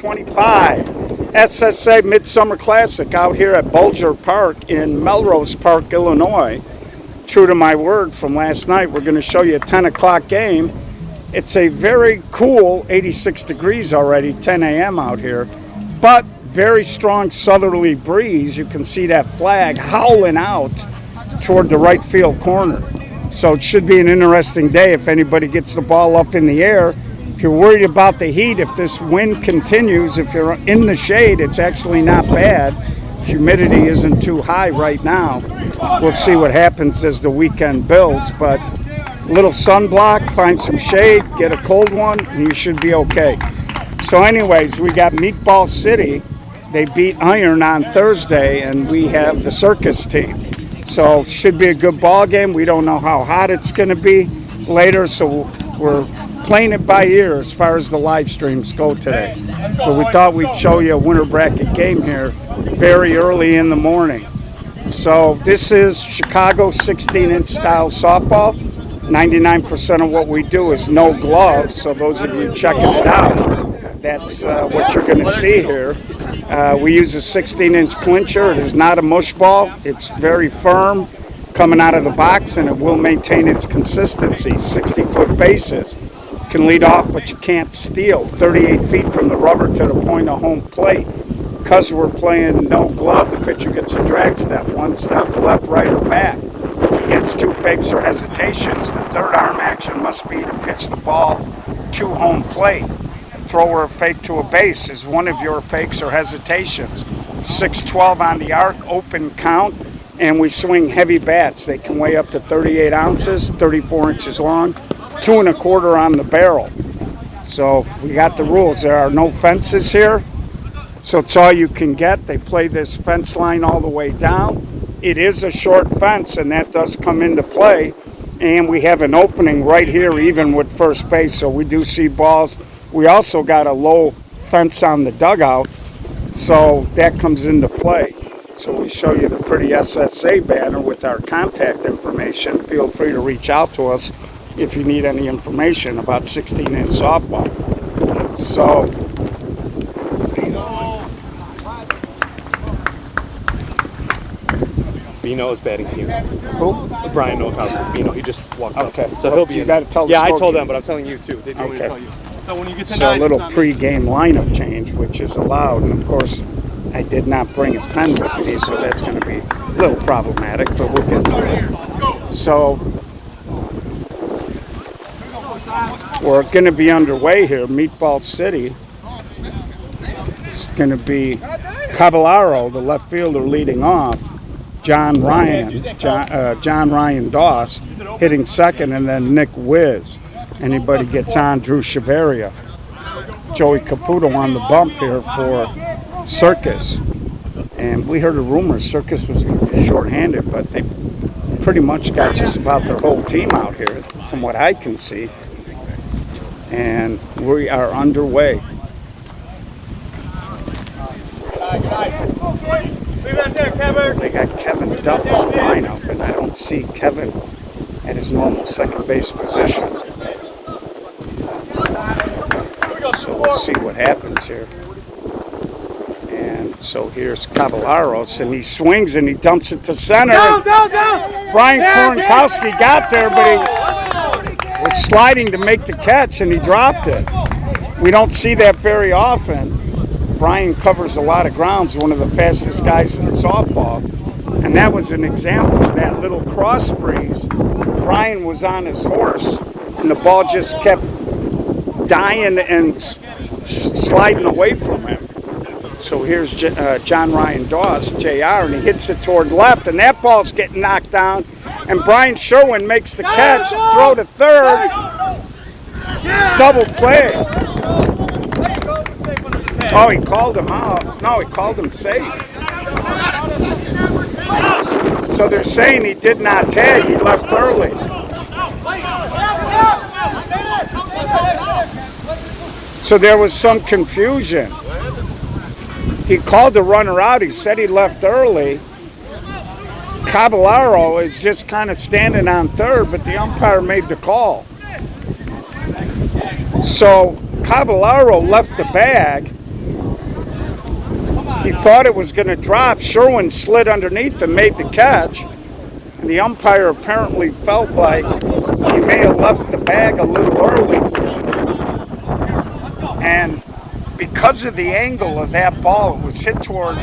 25 SSA Midsummer Classic out here at Bulger Park in Melrose Park, Illinois. True to my word from last night, we're going to show you a 10 o'clock game. It's a very cool 86 degrees already, 10 a.m. out here, but very strong southerly breeze. You can see that flag howling out toward the right field corner. So it should be an interesting day if anybody gets the ball up in the air. If you're worried about the heat, if this wind continues, if you're in the shade, it's actually not bad. Humidity isn't too high right now. We'll see what happens as the weekend builds, but little sunblock, find some shade, get a cold one, and you should be okay. So anyways, we got Meatball City. They beat Iron on Thursday, and we have the Circus team. So should be a good ball game. We don't know how hot it's going to be later, so we're playing it by ear as far as the live streams go today. But we thought we'd show you a winter bracket game here very early in the morning. So this is Chicago 16-inch style softball. 99% of what we do is no gloves, so those of you checking it out, that's what you're going to see here. We use a 16-inch clincher. It is not a mush ball. It's very firm coming out of the box, and it will maintain its consistency. 60-foot bases. Can lead off, but you can't steal. 38 feet from the rubber to the point of home plate. Because we're playing no glove, the pitcher gets a drag step. One step left, right, or back. Against two fakes or hesitations, the third arm action must be to pitch the ball to home plate. Throw or fake to a base is one of your fakes or hesitations. 6-12 on the arc, open count, and we swing heavy bats. They can weigh up to 38 ounces, 34 inches long, 2 1/4 on the barrel. So we got the rules. There are no fences here, so it's all you can get. They play this fence line all the way down. It is a short fence, and that does come into play. And we have an opening right here, even with first base, so we do see balls. We also got a low fence on the dugout, so that comes into play. So we show you the pretty SSA banner with our contact information. Feel free to reach out to us if you need any information about 16-inch softball. So Bino is batting here. who? Brian Nowakowski. Bino, he just walked up. Okay. So he'll be You in. got to tell the Yeah, I score told keeper. them, but I'm telling you too. They told me to Okay. tell you. So when you get to So a 9, little pre-game lineup change, which is allowed, and of course I did not bring a pen with me, so that's going to be a little problematic, but we'll get to it. So we're going to be underway here. Meatball City. It's going to be Caballero, the left fielder, leading off. John Ryan Doss hitting second, and then Nick Wiz. Anybody gets on, Drew Chavarria. Joey Caputo on the bump here for Circus. And we heard a rumor Circus was going to be shorthanded, but they pretty much got just about their whole team out here, from what I can see. And we are underway. They got Kevin Duff on the lineup, and I don't see Kevin at his normal second base position. So we'll see what happens here. And so here's Caballeros, and he swings and he dumps it to center. Brian Koronkowski got there, but he was sliding to make the catch, and he dropped it. We don't see that very often. Brian covers a lot of grounds, one of the fastest guys in softball. And that was an example of that little cross breeze. Brian was on his horse, and the ball just kept dying and sliding away from him. So here's John Ryan Doss, JR, and he hits it toward left, and that ball's getting knocked down. And Brian Sherwin makes the catch, throw to third, double play. Oh, he called him out. No, he called him safe. So they're saying he did not tag, he left early. So there was some confusion. He called the runner out, he said he left early. Caballero is just kind of standing on third, but the umpire made the call. So Caballero left the bag, He thought it was going to drop. Sherwin slid underneath and made the catch. And the umpire apparently felt like he may have left the bag a little early. And because of the angle of that ball, it was hit toward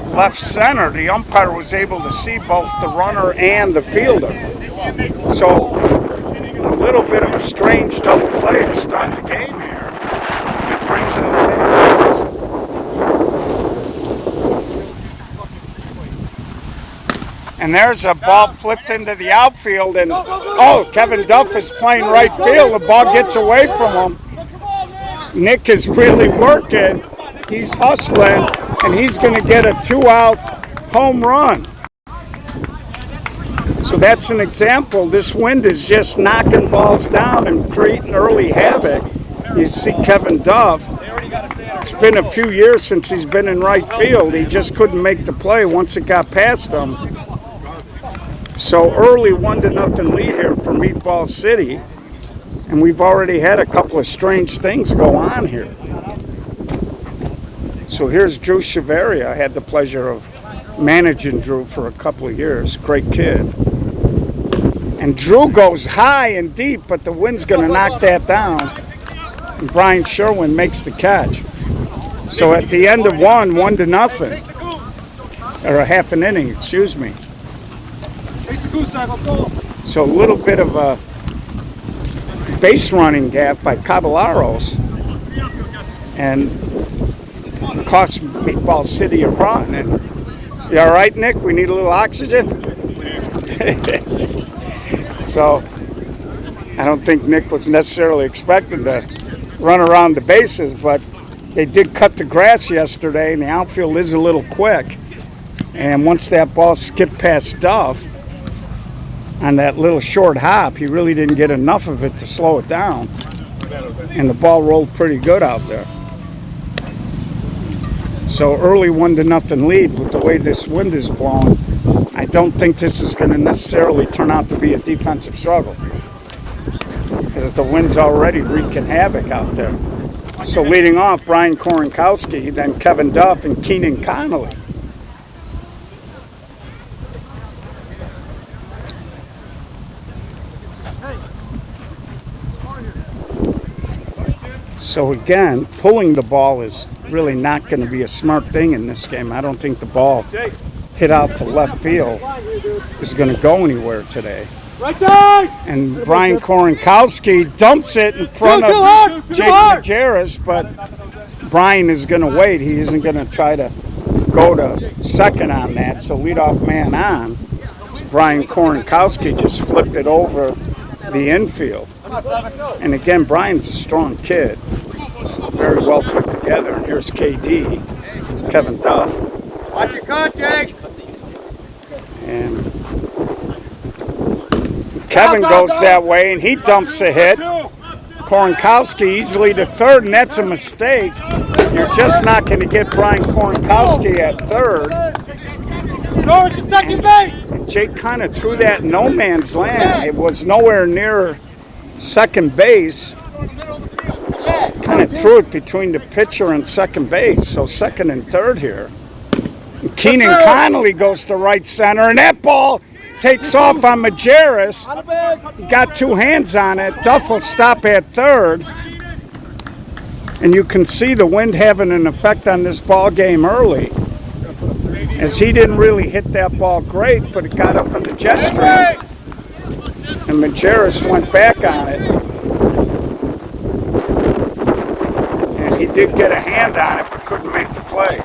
left center. The umpire was able to see both the runner and the fielder. So a little bit of a strange double play to start the game here. It brings in the and there's a ball flipped into the outfield, and Kevin Duff is playing right field. The ball gets away from him. Nick is really working. He's hustling, and he's going to get a 2-out home run. So that's an example. This wind is just knocking balls down and creating early havoc. You see Kevin Duff. It's been a few years since he's been in right field. He just couldn't make the play once it got past him. So early 1-0 lead here for Meatball City. And we've already had a couple of strange things go on here. So here's Drew Cheveria. I had the pleasure of managing Drew for a couple of years. Great kid. And Drew goes high and deep, but the wind's going to knock that down. And Brian Sherwin makes the catch. So at the end of 1-0. Or a half an inning, excuse me. So a little bit of a base running gap by Caballeros and cost Meatball City a run. And you all right, Nick? We need a little oxygen? So I don't think Nick was necessarily expecting to run around the bases, but they did cut the grass yesterday, and the outfield is a little quick. And once that ball skipped past Duff on that little short hop, he really didn't get enough of it to slow it down. And the ball rolled pretty good out there. So early 1-0 lead with the way this wind is blowing. I don't think this is going to necessarily turn out to be a defensive struggle, because the wind's already wreaking havoc out there. So leading off, Brian Koronkowski, then Kevin Duff, and Keenan Connolly. So again, pulling the ball is really not going to be a smart thing in this game. I don't think the ball hit out to left field is going to go anywhere today. And Brian Koronkowski dumps it in front of Jake Majerus, but Brian is going to wait. He isn't going to try to go to second on that. So leadoff man on. Brian Koronkowski just flipped it over the infield. And again, Brian's a strong kid. Very well put together. And here's KD, Kevin Duff. Watch your contact. And Kevin goes that way, and he dumps a hit. Koronkowski easily to third, and that's a mistake. You're just not going to get Brian Koronkowski at third. Go to second base. And Jake kind of threw that no man's land. It was nowhere near second base. Kind of threw it between the pitcher and second base. So second and third here. And Keenan Connolly goes to right center, and that ball takes off on Majerus. He got two hands on it. Duff will stop at third. And you can see the wind having an effect on this ball game early, as he didn't really hit that ball great, but it got up in the jet stream. And Majerus went back on it. And he did get a hand on it, but couldn't make the play.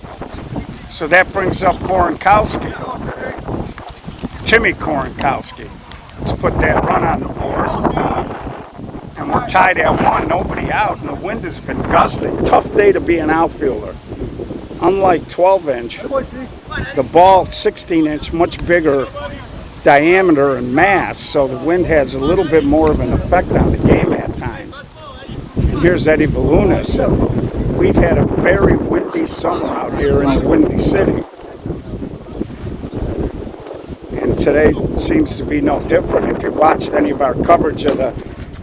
So that brings up Koronkowski. Timmy Koronkowski. Let's put that run on the board. And we're tied at 1, nobody out, and the wind has been gusting. Tough day to be an outfielder. Unlike 12-inch, the ball 16-inch, much bigger diameter and mass, so the wind has a little bit more of an effect on the game at times. And here's Eddie Valunas. We've had a very windy summer out here in the Windy City. And today seems to be no different. If you watched any of our coverage of the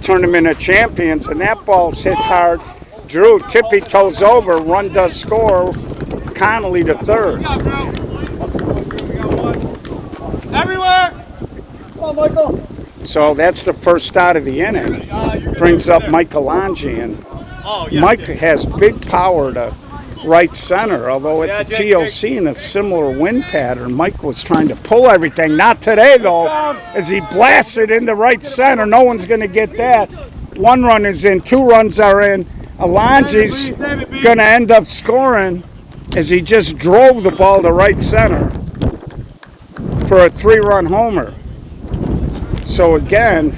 Tournament of Champions, and that ball's hit hard. Drew tippy toes over, run does score. Connolly to third. Good job, bro. Everywhere. Come on, Michael. So that's the first out of the inning. Brings up Michelangelo. Oh, Mike has big power to right center, although at the TLC in a similar wind pattern, Mike was trying to pull everything. Not today, though, as he blasts it into right center. No one's going to get that. 1 run is in, 2 runs are in. Alonji's going to end up scoring as he just drove the ball to right center for a 3-run homer. So again,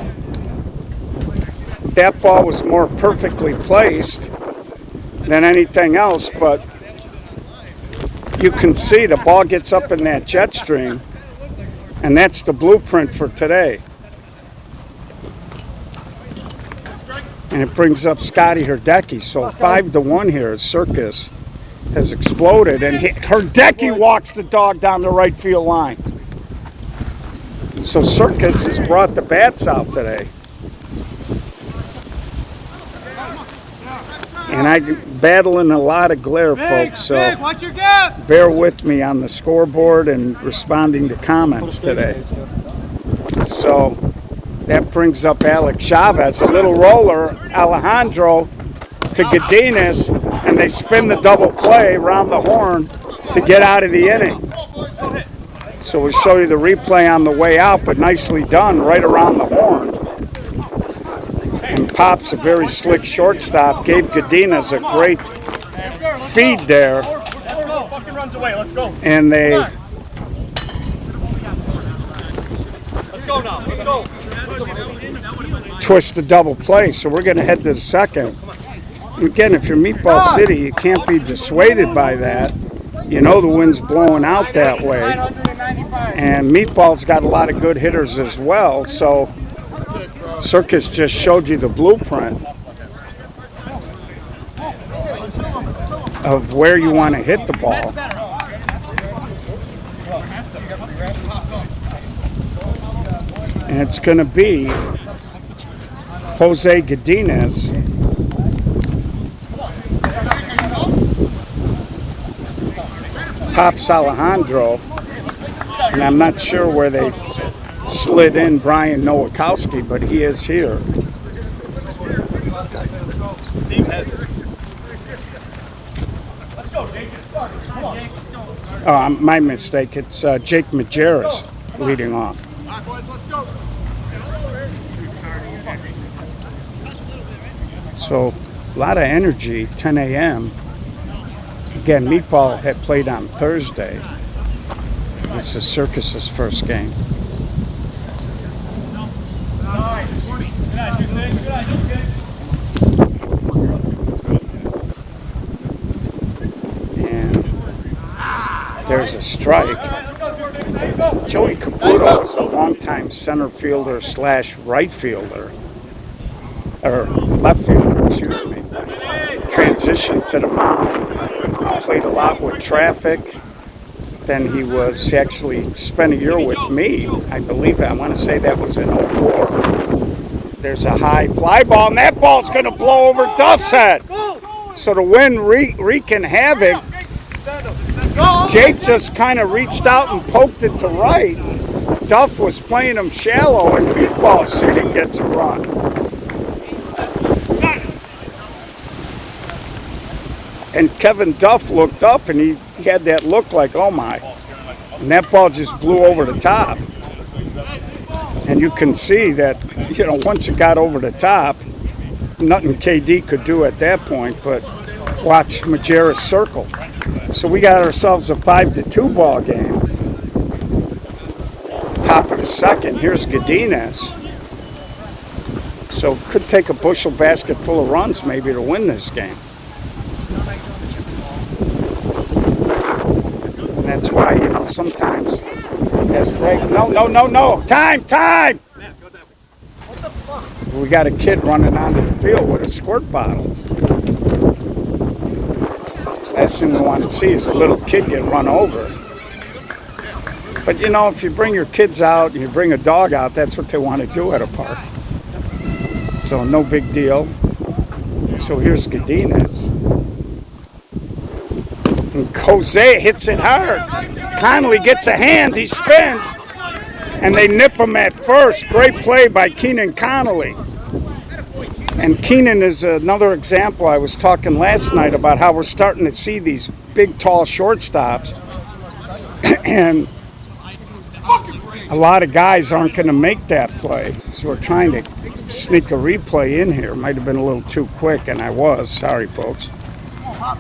that ball was more perfectly placed than anything else, but you can see the ball gets up in that jet stream, and that's the blueprint for today. And it brings up Scotty Herdecki. So 5-1 here. Circus has exploded, and Herdecki walks the dog down the right field line. So Circus has brought the bats out today. And I'm battling a lot of glare, folks, so Watch your gap. bear with me on the scoreboard and responding to comments today. So that brings up Alex Chavez, a little roller, Alejandro to Godinez, and they spin the double play around the horn to get out of the inning. So we'll show you the replay on the way out, but nicely done right around the horn. And Pop's a very slick shortstop, gave Godinez a great feed there. And they twist the double play, so we're going to head to the second. Again, if you're Meatball City, you can't be dissuaded by that. You know the wind's blowing out that way. And Meatball's got a lot of good hitters as well, so Circus just showed you the blueprint of where you want to hit the ball. And it's going to be Jose Godinez Pops Alejandro, and I'm not sure where they slid in Brian Nowakowski, but he is here. Oh, my mistake. It's Jake Majerus leading off. So a lot of energy, 10 a.m. Again, Meatball had played on Thursday. This is Circus's first game. And there's a strike. Joey Caputo is a longtime center fielder / right fielder, or left fielder, excuse me. Transitioned to the mound. Played a lot with Traffic. Then he actually spent a year with me. I believe, I want to say that was in 04. There's a high fly ball, and that ball's going to blow over Duff's head. So the wind wreaking havoc. Jake just kind of reached out and poked it to right. Duff was playing him shallow, and Meatball City gets a run. And Kevin Duff looked up, and he had that look like, oh my. And that ball just blew over the top. And you can see that, once it got over the top, nothing KD could do at that point, but watch Majerus circle. So we got ourselves a 5-2 ball game. Top of the second, here's Godinez. So could take a bushel basket full of runs maybe to win this game. And that's why, sometimes as Frank, no, time! We got a kid running onto the field with a squirt bottle. Last thing we want to see is a little kid get run over. But if you bring your kids out and you bring a dog out, that's what they want to do at a park. So no big deal. So here's Godinez. And Jose hits it hard. Connolly gets a hand, he spins, and they nip him at first. Great play by Keenan Connolly. And Keenan is another example. I was talking last night about how we're starting to see these big, tall shortstops. And a lot of guys aren't going to make that play. So we're trying to sneak a replay in here. Might have been a little too quick, and I was. Sorry, folks.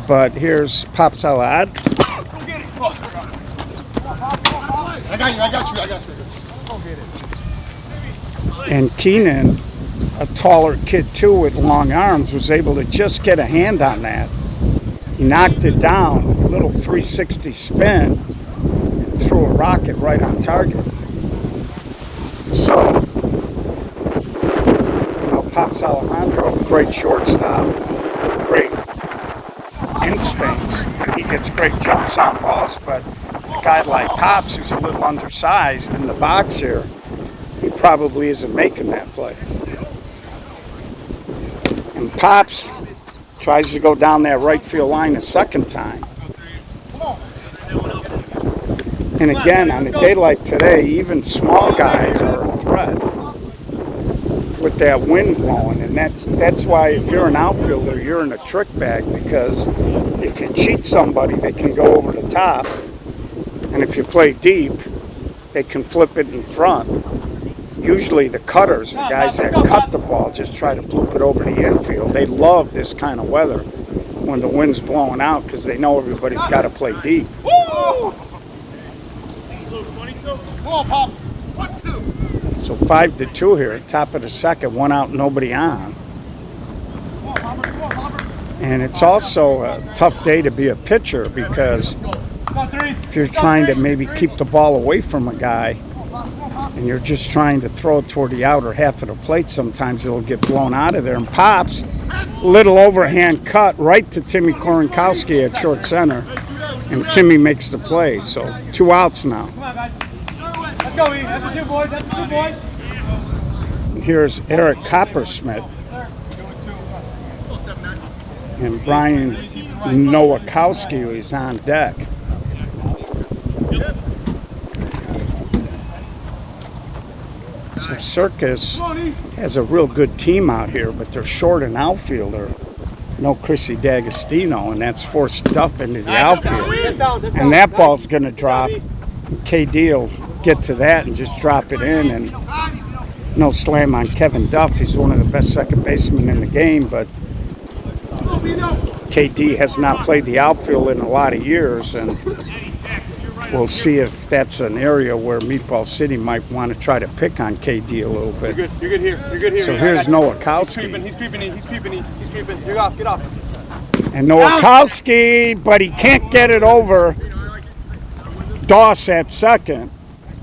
But here's Pop Salad. I got you. And Keenan, a taller kid too with long arms, was able to just get a hand on that. He knocked it down, a little 360 spin, and threw a rocket right on target. So, Pops Alejandro, great shortstop, great instincts, and he gets great jumps on balls, but a guy like Pops, who's a little undersized in the box here, he probably isn't making that play. And Pops tries to go down that right field line a second time. And again, on a day like today, even small guys are a threat with that wind blowing. And that's why if you're an outfielder, you're in a trick bag, because if you cheat somebody, they can go over the top. And if you play deep, they can flip it in front. Usually the cutters, the guys that cut the ball, just try to bloop it over the infield. They love this kind of weather when the wind's blowing out, because they know everybody's got to play deep. So 5-2 here, top of the second, 1 out, nobody on. And it's also a tough day to be a pitcher, because if you're trying to maybe keep the ball away from a guy and you're just trying to throw it toward the outer half of the plate, sometimes it'll get blown out of there. And Pops, little overhand cut right to Timmy Koronkowski at short center, and Timmy makes the play. So 2 outs now. Let's go, E. That's the 2 boys. That's the 2 boys. Here's Eric Coppersmith and Brian Nowakowski, who is on deck. So Circus has a real good team out here, but they're short an outfielder. No Chrissy D'Agostino, and that's forced Duff into the outfield. And that ball's going to drop. KD will get to that and just drop it in, and no slam on Kevin Duff. He's one of the best second basemen in the game, but KD has not played the outfield in a lot of years, and we'll see if that's an area where Meatball City might want to try to pick on KD a little bit. You're good here. You're good here. So here's Nowakowski. He's creeping. Get off. And Nowakowski, but he can't get it over Doss at second.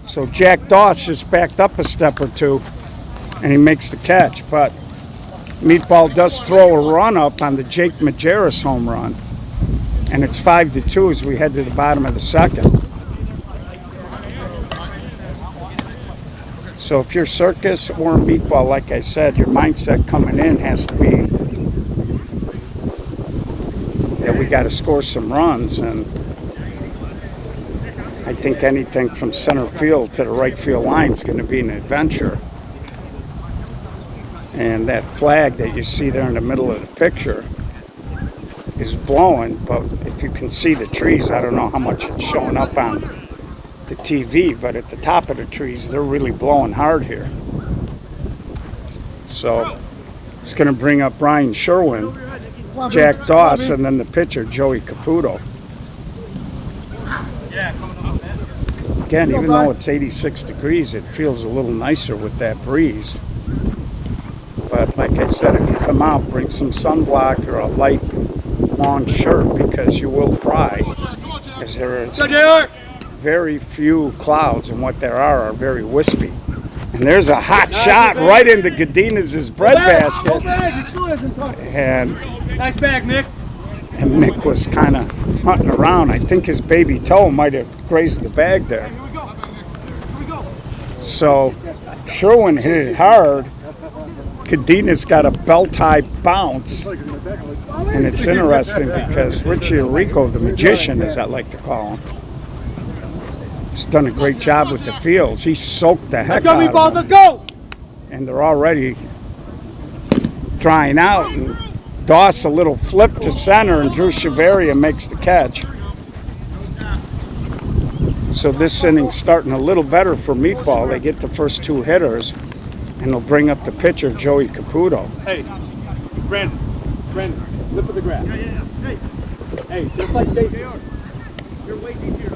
So Jack Doss just backed up a step or two, and he makes the catch. But Meatball does throw a run up on the Jake Majerus home run. And it's 5-2 as we head to the bottom of the second. So if you're Circus or Meatball, like I said, your mindset coming in has to be that we got to score some runs. And I think anything from center field to the right field line is going to be an adventure. And that flag that you see there in the middle of the picture is blowing, but if you can see the trees, I don't know how much it's showing up on the TV, but at the top of the trees, they're really blowing hard here. So it's going to bring up Brian Sherwin, Jack Doss, and then the pitcher, Joey Caputo. Again, even though it's 86 degrees, it feels a little nicer with that breeze. But like I said, if you come out, bring some sunblock or a light long shirt, because you will fry, as there is very few clouds, and what there are very wispy. And there's a hot shot right into Godinez's bread basket. And Nice bag, Nick. And Mick was kind of hunting around. I think his baby toe might have grazed the bag there. So Sherwin hit it hard, Cadena's got a bell-tie bounce, and it's interesting because Richie Rico, the magician, as I like to call him, has done a great job with the fields. He soaked the heck out Meatballs, of them, let's go! and they're already drying out. And Doss a little flip to center, and Drew Cheveria makes the catch. So this inning's starting a little better for Meatball. They get the first two hitters, and they'll bring up the pitcher, Joey Caputo. Hey, Brandon, lip of the grass. Hey, just like Jason. You're waiting here.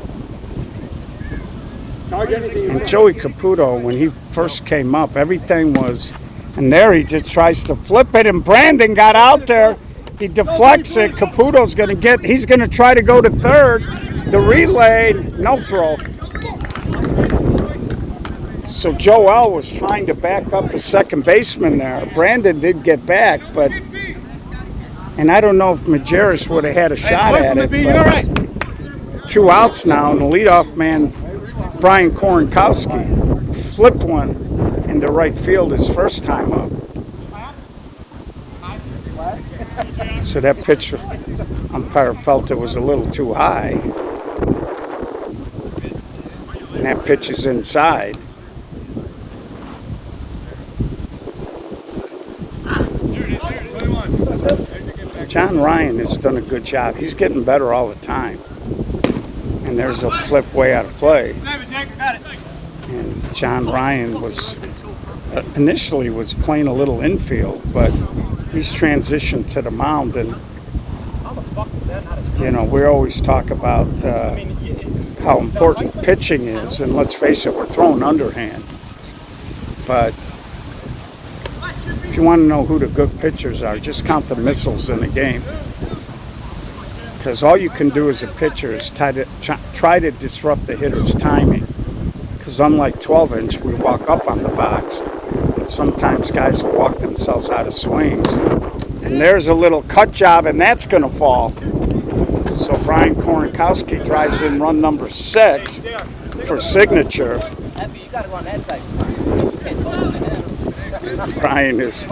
Target anything. And Joey Caputo, when he first came up, everything was, and there he just tries to flip it, and Brandon got out there. He deflects it. Caputo's going to get, he's going to try to go to third. The relay, no throw. So Joel was trying to back up the second baseman there. Brandon did get back, but, and I don't know if Majerus would have had a shot at it. But 2 outs now, and the leadoff man, Brian Korenkowski, flipped one into right field his first time up. So that pitch, umpire felt it was a little too high. And that pitch is inside. John Ryan has done a good job. He's getting better all the time. And there's a flip way out of play. And John Ryan was initially was playing a little infield, but he's transitioned to the mound. And you know, we always talk about how important pitching is, and let's face it, we're throwing underhand. But if you want to know who the good pitchers are, just count the missiles in the game. Because all you can do as a pitcher is try to disrupt the hitter's timing. Because unlike 12-inch, we walk up on the box, and sometimes guys will walk themselves out of swings. And there's a little cut job, and that's going to fall. So Brian Korenkowski drives in run number 6 for signature. Brian is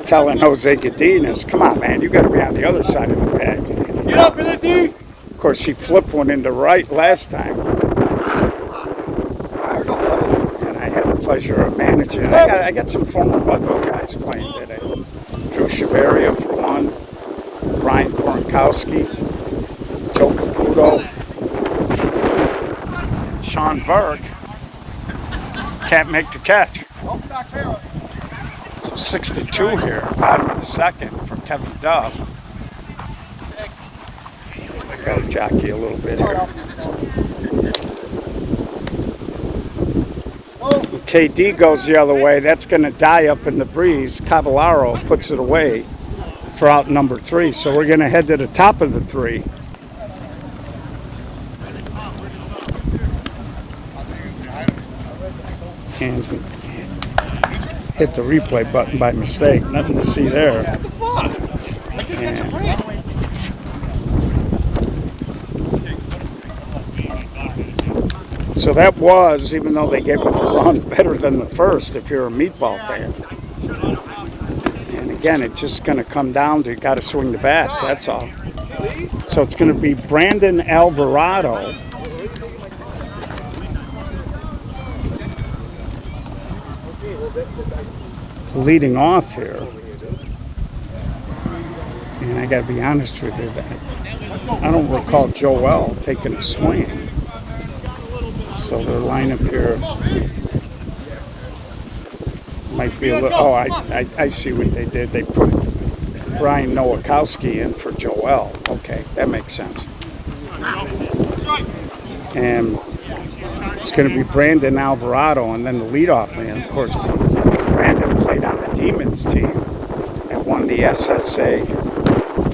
telling Jose Cadenas, come on, man, you got to be on the other side of the bag. Get up for this, E! Of course, he flipped one into right last time. And I had the pleasure of managing. I got some former Budville guys playing today. Drew Cheveria for one, Brian Korenkowski, Joe Caputo, Sean Burke can't make the catch. So 6-2 here, bottom of the second for Kevin Duff. I got to jockey a little bit here. KD goes the other way. That's going to die up in the breeze. Caballero puts it away for out number 3. So we're going to head to the top of the 3. And hit the replay button by mistake. Nothing to see there. And so that was, even though they gave it a run, better than the first if you're a Meatball fan. And again, it's just going to come down to you got to swing the bats, that's all. So it's going to be Brandon Alvarado leading off here. And I got to be honest with you, I don't recall Joel taking a swing. So their lineup here might be a little, oh, I see what they did. They put Brian Nowakowski in for Joel. Okay, that makes sense. And it's going to be Brandon Alvarado, and then the leadoff man, of course, Brandon played on the Demons team and won the SSA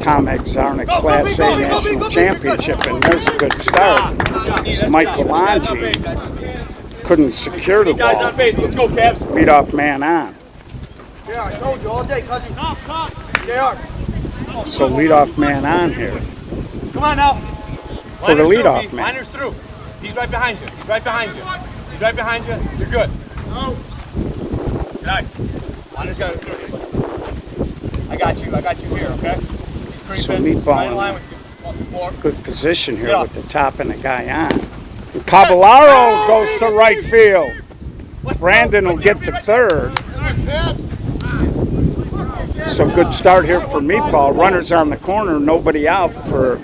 Tom Exarnick Class A National Championship, and there's a good start. So Michael Lange couldn't secure the ball. Guys on base, let's go, Cavs. Leadoff man on. Yeah, I told you all day, cousin. So leadoff man on here Come on now. for the leadoff man. Liner's through. He's right behind you. He's right behind you. He's right behind you. You're good. Good night. Liners got it. I got you here, okay? He's creeping. So meatball Right in line with you. Four. good position here with the top and the guy on. And Caballero goes to right field. Brandon will get to third. So good start here for Meatball. Runners on the corner, nobody out for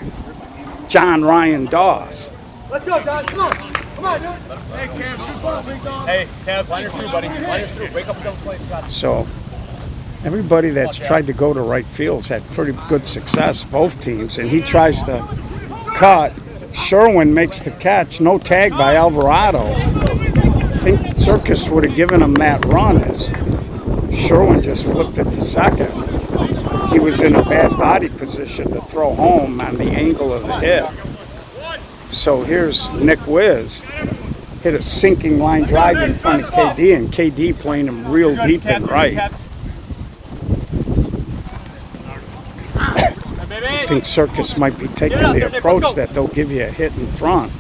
John Ryan Dawes. Let's go, John. Come on. Come on, dude. Hey, Kev. Hey, Kev, liners through, buddy. Liners through. Break up and double play. Got it. So everybody that's tried to go to right field's had pretty good success, both teams. And he tries to cut. Sherwin makes the catch. No tag by Alvarado. I think Circus would have given him that run as Sherwin just flipped it to second. He was in a bad body position to throw home on the angle of the hit. So here's Nick Wiz. Hit a sinking line drive in front of KD, and KD playing him real deep and right. I think Circus might be taking the approach that they'll give you a hit in front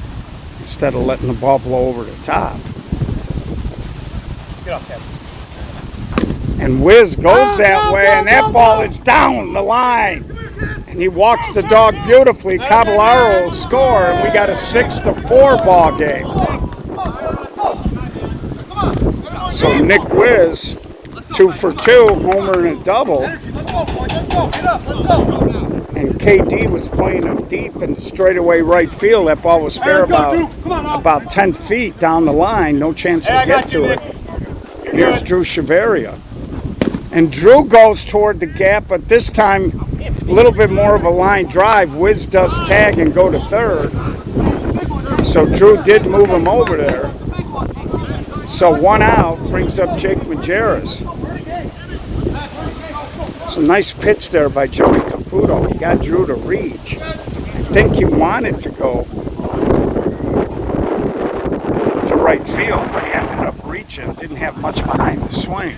instead of letting the ball blow over the top. Get off, Kev. And Wiz goes that way, and that ball is down the line. And he walks the dog beautifully. Caballero will score, and we got a 6-4 ball game. So Nick Wiz, 2 for 2, homer and a double. And KD was playing him deep in the straightaway right field. That ball was fair about 10 feet down the line. No chance to get to it. Here's Drew Chavarria. And Drew goes toward the gap, but this time a little bit more of a line drive. Wiz does tag and go to third. So Drew did move him over there. So 1 out brings up Jake Majerus. It's a nice pitch there by Joey Caputo. He got Drew to reach. I think he wanted to go to right field, but he ended up reaching. Didn't have much behind the swing.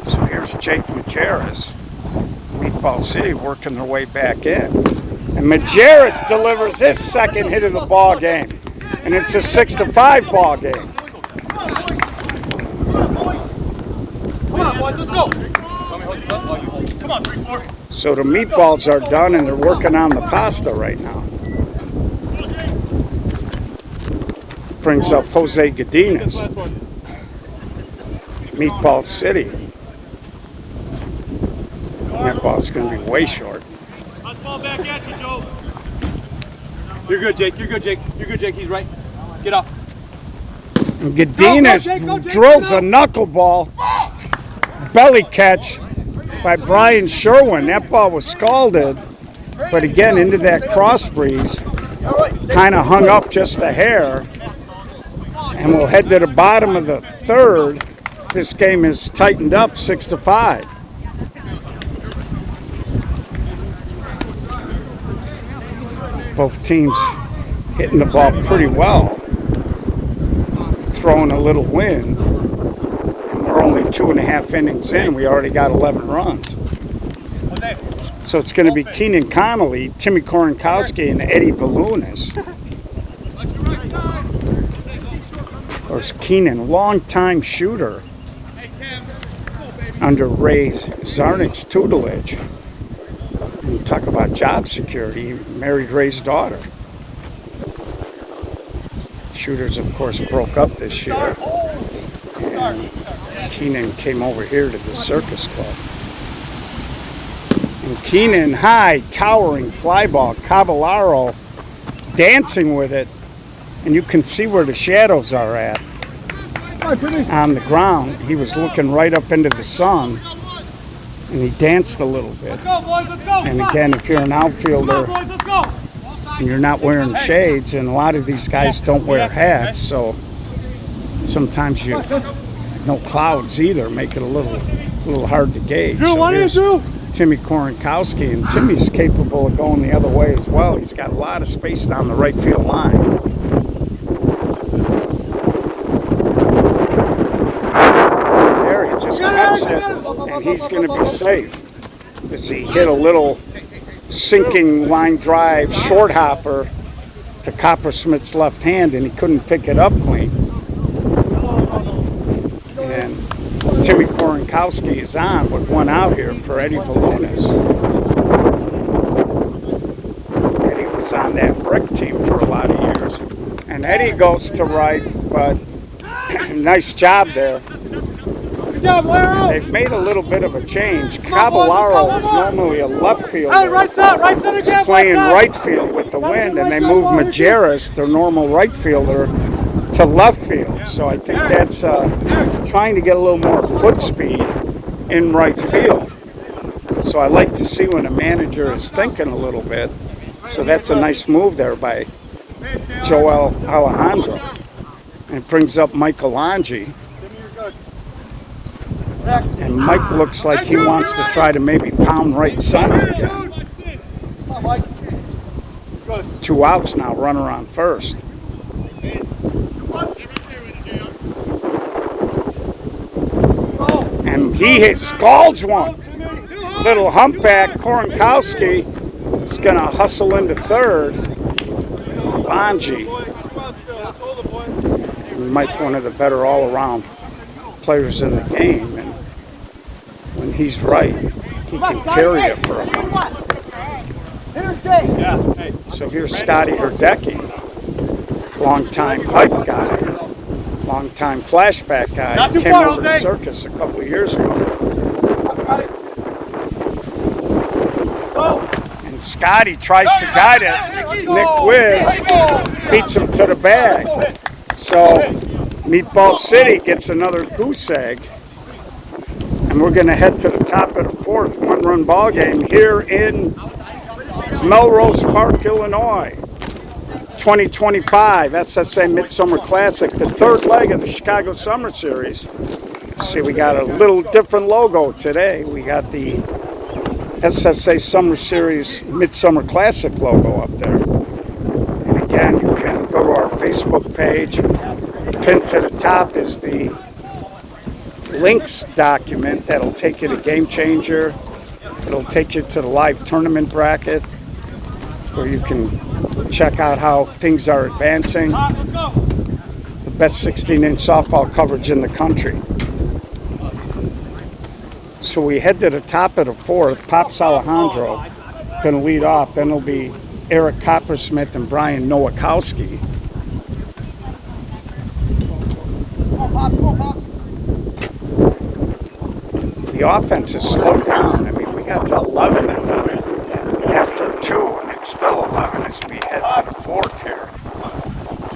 So here's Jake Majerus. Meatball City working their way back in. And Majerus delivers his second hit of the ball game. And it's a 6-5 ball game. Come on, boys, let's go. Come on, 3-4. So the meatballs are done and they're working on the pasta right now. Brings up Jose Godinez. Meatball City. That ball's going to be way short. Let's ball back at you, Joe. You're good, Jake. You're good, Jake. You're good, Jake. He's right. Get off. And Godinez drills a knuckleball. Belly catch by Brian Sherwin. That ball was scalded, but again into that cross breeze. Kind of hung up just a hair. And we'll head to the bottom of the third. This game is tightened up 6-5. Both teams hitting the ball pretty well, throwing a little wind. And we're only 2.5 innings in. We already got 11 runs. So it's going to be Keenan Connolly, Timmy Koronkowski, and Eddie Valunas. Of course, Keenan, longtime shooter under Ray Zarnick's tutelage. And talk about job security. He married Ray's daughter. Shooters, of course, broke up this year. And Keenan came over here to the Circus Club. And Keenan, high, towering fly ball. Caballero dancing with it. And you can see where the shadows are at on the ground. He was looking right up into the sun. And he danced a little bit. Let's go, boys. Let's go. And again, if you're an outfielder and you're not wearing shades, and a lot of these guys don't wear hats, so sometimes you no clouds either, make it a little hard to gauge. Drew, what is Drew? Timmy Koronkowski, and Timmy's capable of going the other way as well. He's got a lot of space down the right field line. There, he just cuts it, and he's going to be safe. As he hit a little sinking line drive short hopper to Coppersmith's left hand, and he couldn't pick it up clean. Timmy Koronkowski is on with one out here for Eddie Valunas. Eddie was on that brick team for a lot of years. And Eddie goes to right, but nice job there. Good job, Laro. They've made a little bit of a change. Caballero is normally a left fielder. Hey, right side again. Playing right field with the wind, and they moved Majerus, their normal right fielder, to left field. So I think that's trying to get a little more foot speed in right field. So I like to see when a manager is thinking a little bit. So that's a nice move there by Joel Alejandro. And it brings up Michael Lange. And Mike looks like he wants to try to maybe pound right center again. 2 outs now, runner on first. And he scalds one. Little humpback Koronkowski is going to hustle into third. Lange. And Mike, one of the better all-around players in the game. And when he's right, he can carry it for a moment. So here's Scotty Herdecki, long-time pipe guy, long-time flashback guy. He came over to Circus a couple of years ago. And Scotty tries to guide it. Nick Wiz beats him to the bag. So Meatball City gets another goose egg. And we're going to head to the top of the fourth, one-run ball game here in Melrose Park, Illinois. 2025 SSA Midsummer Classic, the third leg of the Chicago Summer Series. See, we got a little different logo today. We got the SSA Summer Series Midsummer Classic logo up there. And again, you can go to our Facebook page. Pinned to the top is the links document that'll take you to Game Changer. It'll take you to the live tournament bracket where you can check out how things are advancing. The best 16-inch softball coverage in the country. So we head to the top of the fourth. Pops Alejandro going to lead off. Then it'll be Eric Coppersmith and Brian Nowakowski. The offense is slowed down. I mean, we got to 11 and after 2, and it's still 11 as we head to the fourth here.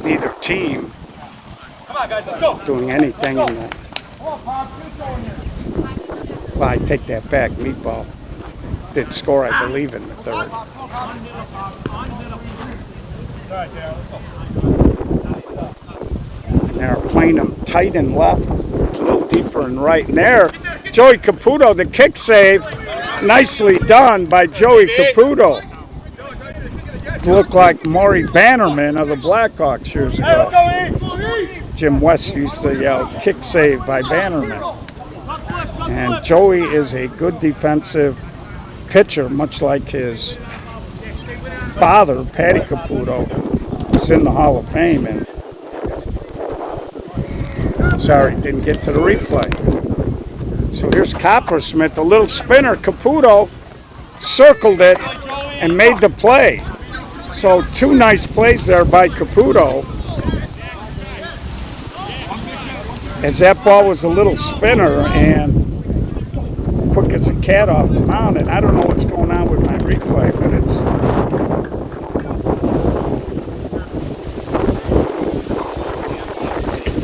Neither team doing anything in the... Well, I take that back. Meatball did score, I believe, in the third. And they're playing them tight and left, a little deeper and right. And there, Joey Caputo, the kick save. Nicely done by Joey Caputo. Looked like Maury Bannerman of the Blackhawks years ago. Jim West used to yell, kick save by Bannerman. And Joey is a good defensive pitcher, much like his father, Patty Caputo, who's in the Hall of Fame. And sorry, didn't get to the replay. So here's Coppersmith, a little spinner. Caputo circled it and made the play. So 2 nice plays there by Caputo. As that ball was a little spinner and quick as a cat off the mound. And I don't know what's going on with my replay, but it's...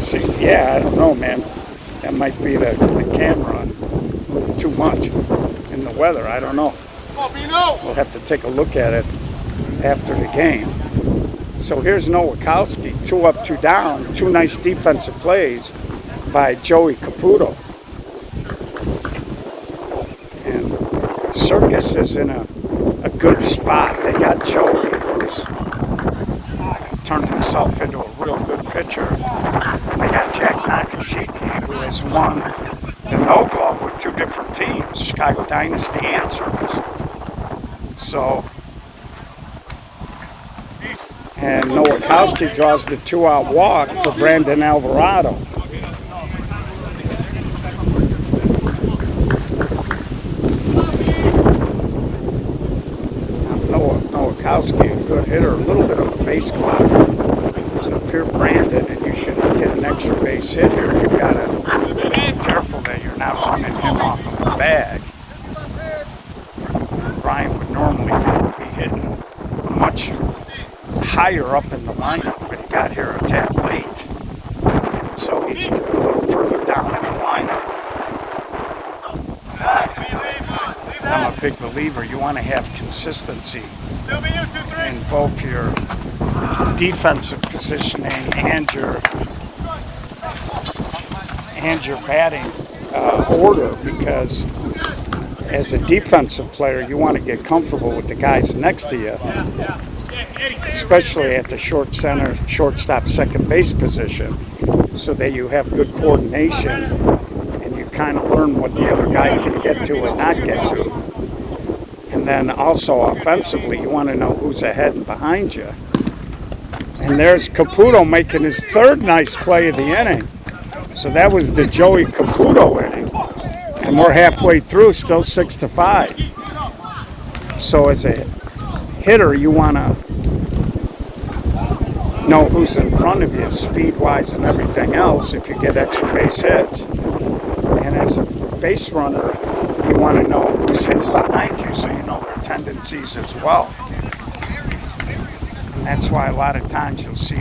See, yeah, I don't know, man. That might be the camera on too much in the weather. I don't know. We'll have to take a look at it after the game. So here's Nowakowski, 2 up, 2 down. 2 nice defensive plays by Joey Caputo. And Circus is in a good spot. They got Joey, who's turned himself into a real good pitcher. And they got Jack Nakashiki, who has won the No Glove with 2 different teams, Chicago Dynasty and Circus. So, and Nowakowski draws the 2-out walk for Brandon Alvarado. Korenkowski, a good hitter, a little bit of a base clogger. So if you're Brandon and you should get an extra base hit here, you've got to be careful that you're not running him off of the bag. Brian would normally be hitting much higher up in the lineup, but he got here a tad late. So he's a little further down in the lineup. I'm a big believer you want to have consistency in both your defensive positioning and your batting order, because as a defensive player you want to get comfortable with the guys next to you, especially at the short center, shortstop, second base position, so that you have good coordination and you kind of learn what the other guy can get to and not get to. And then also offensively, you want to know who's ahead and behind you. And there's Caputo making his third nice play of the inning. So that was the Joey Caputo inning. And we're halfway through, still 6-5. So as a hitter, you want to know who's in front of you, speed-wise and everything else, if you get extra base hits. And as a base runner, you want to know who's hitting behind you, so you know their tendencies as well. And that's why a lot of times you'll see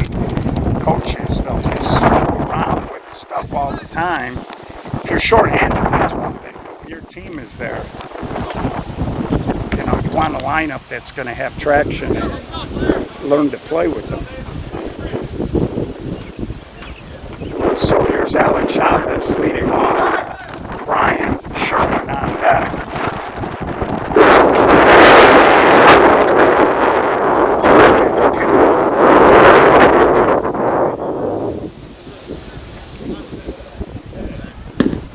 coaches, they'll just go around with stuff all the time. If you're shorthanded, that's one thing, but when your team is there, you know, you want a lineup that's going to have traction and learn to play with them. So here's Alex Chavez leading off. Brian Sherman on deck.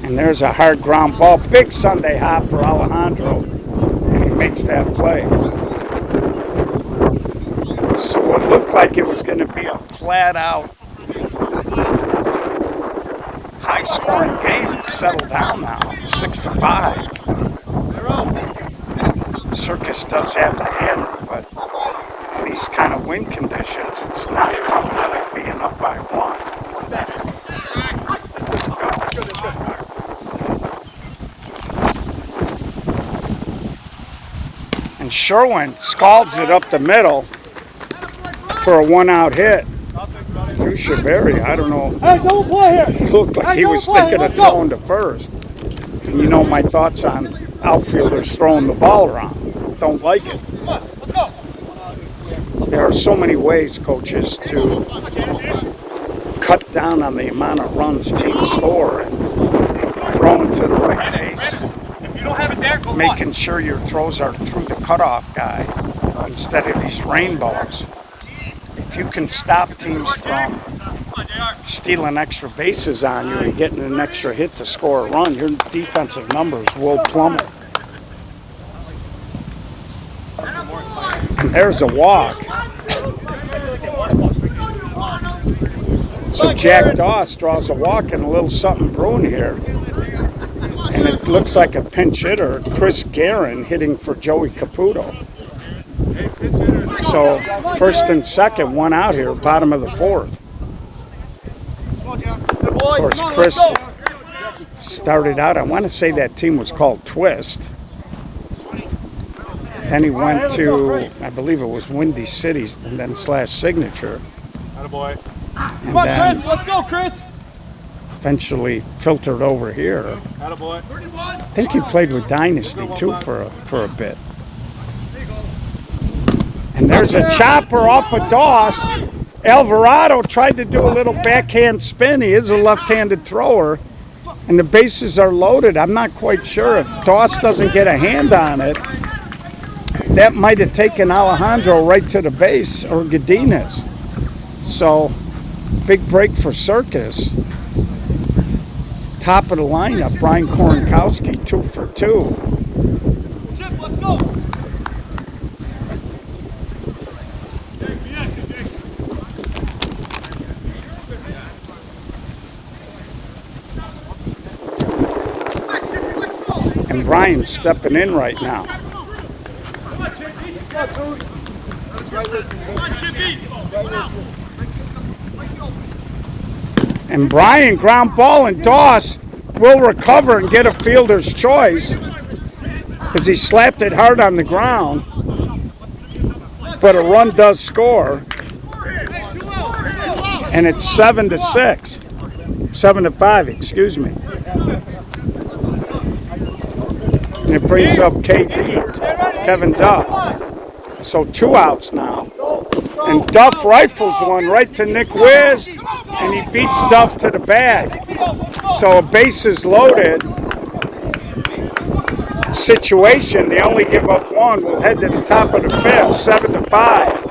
And there's a hard ground ball. Big Sunday hop for Alejandro. And he makes that play. So what looked like it was going to be a flat-out high-scoring game is settled down now, 6-5. Circus does have the hammer, but in these kind of wind conditions, it's not comfortable being up by one. And Sherwin scalds it up the middle for a one-out hit. Drew Shaveri, I don't know. Hey, don't play here. It looked like he was thinking of throwing to first. And you know my thoughts on outfielders throwing the ball around. Don't like it. There are so many ways, coaches, to cut down on the amount of runs teams score and throwing to the right pace. If you don't have it there, go Making sure your throws are through the cutoff guy instead of these rainbows. If you can stop teams from stealing extra bases on you and getting an extra hit to score a run, your defensive numbers will plummet. And there's a walk. So Jack Doss draws a walk and a little something brewing here. And it looks like a pinch hitter, Chris Guerin, hitting for Joey Caputo. So first and second, one out here, bottom of the fourth. Of course, Chris started out, I want to say that team was called Twist. Then he went to, I believe it was Windy Cities, and then /Signature. Attaboy. Come on, Chris, let's go, Chris. Eventually filtered over here. Attaboy. I think he played with Dynasty too for a bit. And there's a chopper off of Doss. Alvarado tried to do a little backhand spin. He is a left-handed thrower. And the bases are loaded. I'm not quite sure if Doss doesn't get a hand on it. That might have taken Alejandro right to the base, or Godinez. So, big break for Circus. Top of the lineup, Brian Korenkowski, 2 for 2. Chip, let's go. And Brian's stepping in right now. And Brian ground ball, and Doss will recover and get a fielder's choice because he slapped it hard on the ground. But a run does score. And it's 7-6. 7-5, excuse me. And it brings up KD, Kevin Duff. So 2 outs now. And Duff rifles one right to Nick Wiz, and he beats Duff to the bag. So a bases loaded situation. They only give up 1. We'll head to the top of the 5th, 7-5.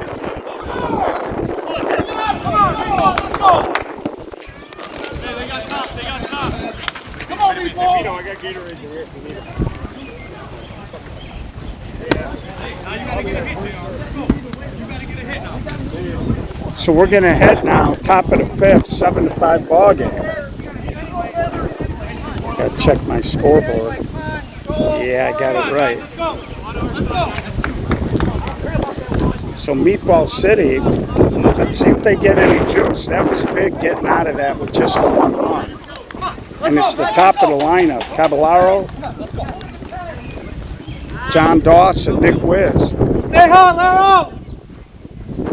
So we're going to head now, top of the 5th, 7-5 ball game. Got to check my scoreboard. Yeah, I got it right. So Meatball City, let's see if they get any juice. That was big getting out of that with just the 1 run. And it's the top of the lineup. Caballero, John Doss, and Nick Wiz. Stay hot, Laro!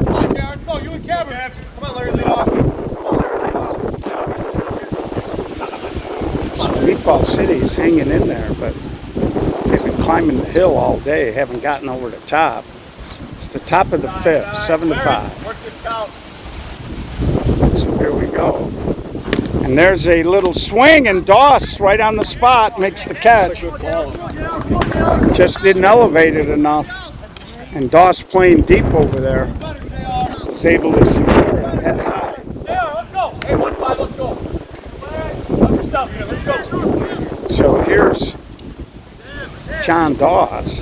Come on, Darren. Go, you and Kevin. Come on, Larry, lead off. Meatball City's hanging in there, but they've been climbing the hill all day, haven't gotten over the top. It's the top of the 5th, 7-5. Work this count. So here we go. And there's a little swing, and Doss right on the spot makes the catch. Just didn't elevate it enough. And Doss playing deep over there was able to secure it head high. Let's go. Hey, 1-5, let's go. Help yourself here, let's go. So here's John Doss.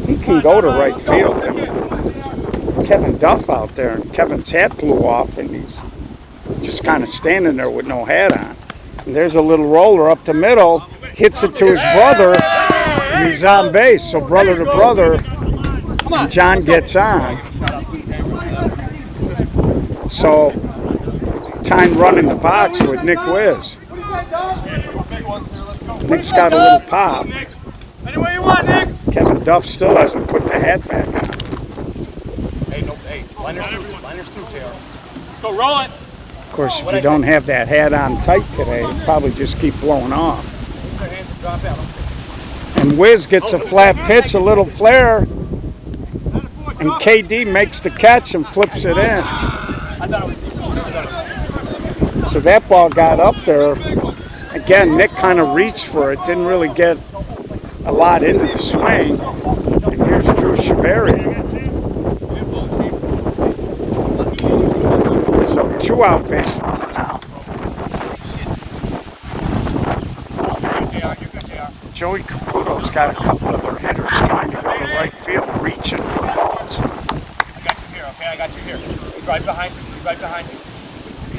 He can go to right field. And Kevin Duff out there, and Kevin's hat blew off, and he's just kind of standing there with no hat on. And there's a little roller up the middle, hits it to his brother, and he's on base. So brother to brother, and John gets on. So time running the box with Nick Wiz. Nick's got a little pop. Any way you want, Nick. Kevin Duff still hasn't put the hat back on. Hey, no, hey, liners through, JR. Go, roll it. Of course, if you don't have that hat on tight today, it'll probably just keep blowing off. And Wiz gets a flat pitch, a little flare, and KD makes the catch and flips it in. So that ball got up there. Again, Nick kind of reached for it, didn't really get a lot into the swing. And here's Drew Shaberi. So 2 out base runner now. Joey Caputo's got a couple other hitters trying to go to right field, reaching for balls. I got you here, okay? I got you here. He's right behind you. He's right behind you.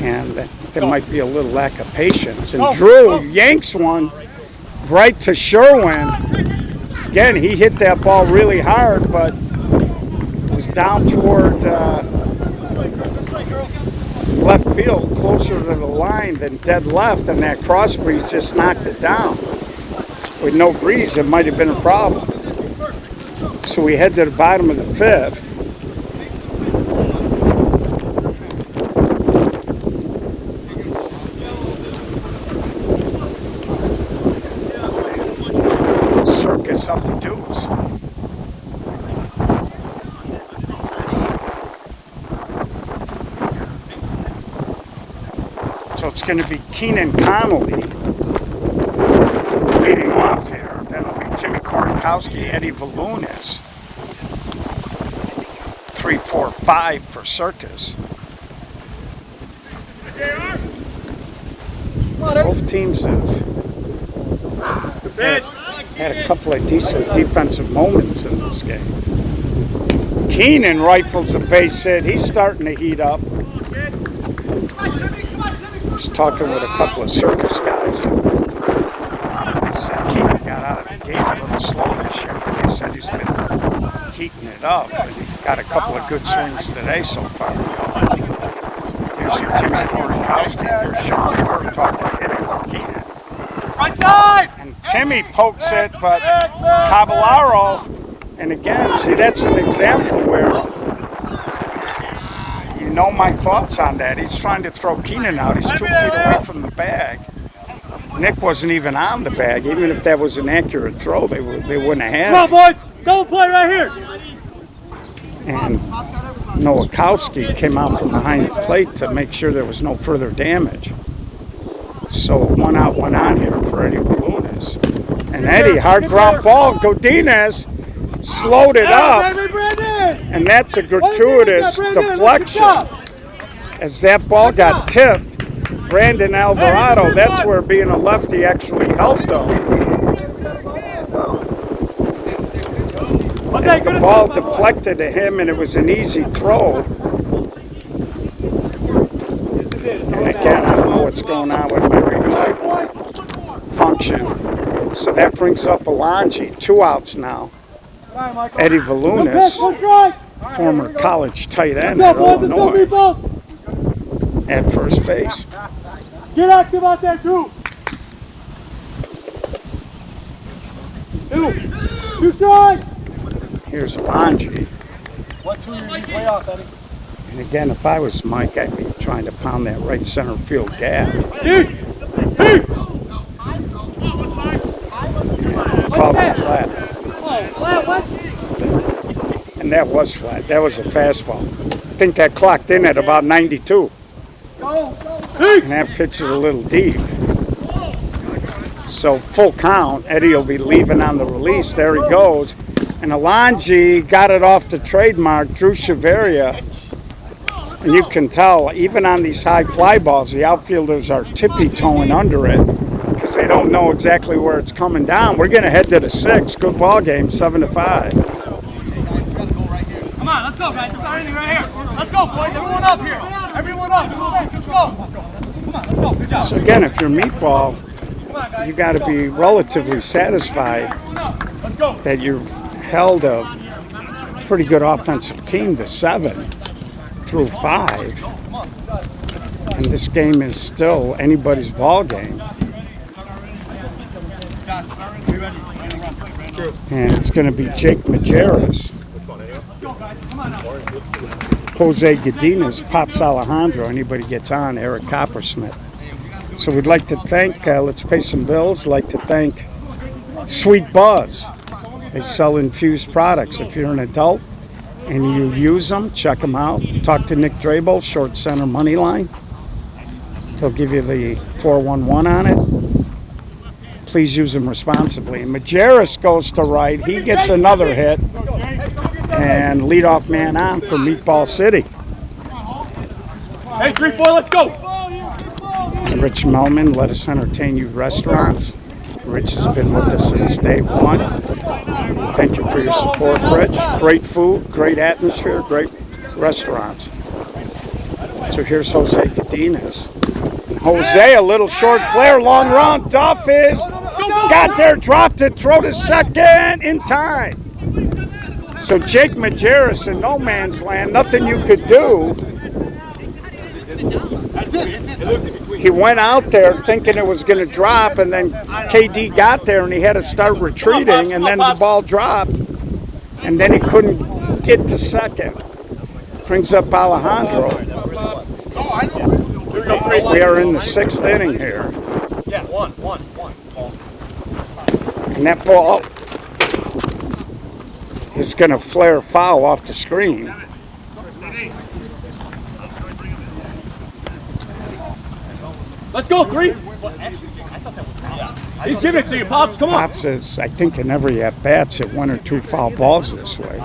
And there might be a little lack of patience. And Drew yanks one right to Sherwin. Again, he hit that ball really hard, but it was down toward left field, closer to the line than dead left, and that cross breeze just knocked it down. With no breeze, it might have been a problem. So we head to the bottom of the 5th. Circus up the deuce. So it's going to be Keenan Connolly leading off here. Then it'll be Jimmy Kornkowski, Eddie Valunas. 3, 4, 5 for Circus. Both teams have had a couple of decent defensive moments in this game. Keenan rifles a base hit. He's starting to heat up. Just talking with a couple of Circus guys. Keenan got out of the game a little slow this year, but they said he's been heating it up, and he's got a couple of good swings today so far. Here's Timmy Kornikowski. Here's Sean Kirk talking hitting Keenan. Right side! And Timmy pokes it, but Caballero, and again, see, that's an example where you know my thoughts on that. He's trying to throw Keenan out. He's 2 feet away from the bag. Nick wasn't even on the bag. Even if that was an accurate throw, they wouldn't have had it. Come on, boys! Double play right here! And Nowakowski came out from behind the plate to make sure there was no further damage. So 1 out, 1 on here for Eddie Valunas. And Eddie, hard ground ball. Godinez slowed it up. And that's a gratuitous deflection. As that ball got tipped, Brandon Alvarado, that's where being a lefty actually helped him. As the ball deflected to him, and it was an easy throw. And again, I don't know what's going on with my replay function. So that brings up Alonji. 2 outs now. Eddie Valunas, former college tight end at Illinois, at first base. Get active out there, too! 2 strikes! Here's Alonji. 1-2, you're way off, Eddie. And again, if I was Mike, I'd be trying to pound that right center field gap. Called it flat. And that was flat. That was a fastball. I think that clocked in at about 92. And that pitch is a little deep. So full count. Eddie will be leaving on the release. There he goes. And Alonji got it off the trademark, Drew Chavarria. And you can tell, even on these high fly balls, the outfielders are tippy-toeing under it because they don't know exactly where it's coming down. We're going to head to the 6th. Good ball game, 7-5. Come on, let's go, guys. Let's start anything right here. Let's go, boys. Everyone up here. Everyone up. Let's go. Come on, let's go. Good job. So again, if you're Meatball, you got to be relatively satisfied that you've held a pretty good offensive team to 7 through 5, and this game is still anybody's ball game. And it's going to be Jake Majerus, Jose Godinez, Pops Alejandro, anybody gets on, Eric Coppersmith. So we'd like to thank, let's pay some bills, like to thank Sweet Buzz. They sell infused products. If you're an adult and you use them, check them out. Talk to Nick Drabel, Short Center Money Line. He'll give you the 411 on it. Please use them responsibly. And Majerus goes to right. He gets another hit. And leadoff man on for Meatball City. Hey, 3-4, let's go! And Rich Melman, Let Us Entertain You Restaurants. Rich has been with us since day 1. Thank you for your support, Rich. Great food, great atmosphere, great restaurants. So here's Jose Godinez. And Jose, a little short flare, long run. Duff is got there, dropped it, throw to second in time. So Jake Majerus in no man's land, nothing you could do. He went out there thinking it was going to drop, and then KD got there and he had to start retreating, and then the ball dropped, and then he couldn't get to second. Brings up Alejandro. We are in the 6th inning here. Yeah, one. And that ball is going to flare foul off the screen. Let's go, 3. He's giving it to you, Pops. Come on. Pops is, I think, in every at-bats hit 1 or 2 foul balls this way.